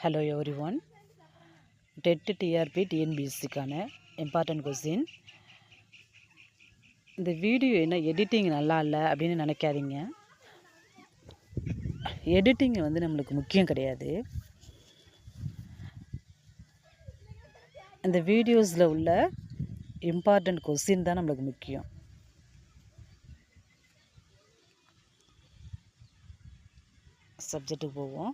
Hello everyone. TET TRB டிஎன்பிஎஸ்சிக்கான important question. இந்த video என்ன எடிட்டிங் நல்லா இல்லை அப்படின்னு நினைக்காதீங்க. எடிட்டிங் நம்மளுக்கு முக்கியம் கிடையாது. இந்த வீடியோஸில் உள்ள இம்பார்ட்டன்ட் கொஸ்டின் தான் நம்மளுக்கு முக்கியம். சப்ஜெக்ட்டுக்கு போவோம்.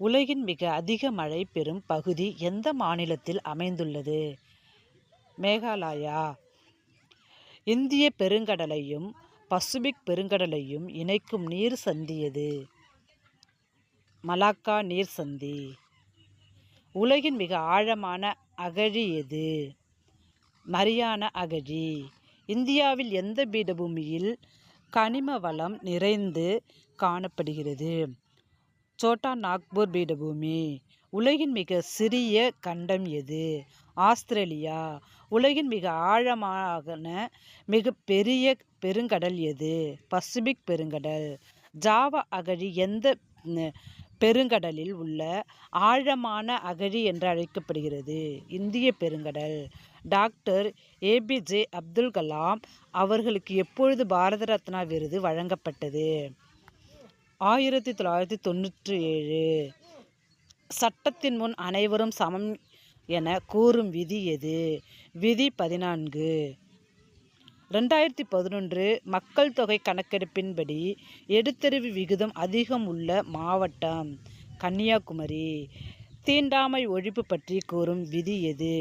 உலகின் மிக அதிக மழை பெறும் பகுதி எந்த மாநிலத்தில் அமைந்துள்ளது? மேகாலயா. இந்திய பெருங்கடலையும் பசிபிக் பெருங்கடலையும் இணைக்கும் நீர் சந்தி எது? மலாக்கா நீர் சந்தி. உலகின் மிக ஆழமான அகழி எது? மரியானா அகழி. இந்தியாவில் எந்த பீடபூமியில் கனிம வளம் நிறைந்து காணப்படுகிறது? சோட்டா நாக்பூர் பீடபூமி. உலகின் மிக சிறிய கண்டம் எது? ஆஸ்திரேலியா. உலகின் மிக ஆழமான மிக பெரிய பெருங்கடல் எது? பசிபிக் பெருங்கடல். ஜாவா அகழி எந்த பெருங்கடலில் உள்ள ஆழமான அகழி என்று அழைக்கப்படுகிறது? இந்திய பெருங்கடல். டாக்டர் ஏபிஜே அப்துல் கலாம் அவர்களுக்கு எப்பொழுது பாரத ரத்னா விருது வழங்கப்பட்டது? 1997. சட்டத்தின் முன் அனைவரும் சமம் என கூறும் விதி எது? விதி 14. 2011 மக்கள் தொகை கணக்கெடுப்பின்படி எடுத்தறிவு விகிதம் அதிகம் உள்ள மாவட்டம் கன்னியாகுமரி. தீண்டாமை ஒழிப்பு பற்றி கூறும் விதி எது?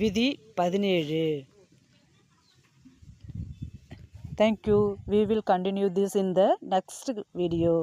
விதி 17. Thank you. We will continue this in the next video.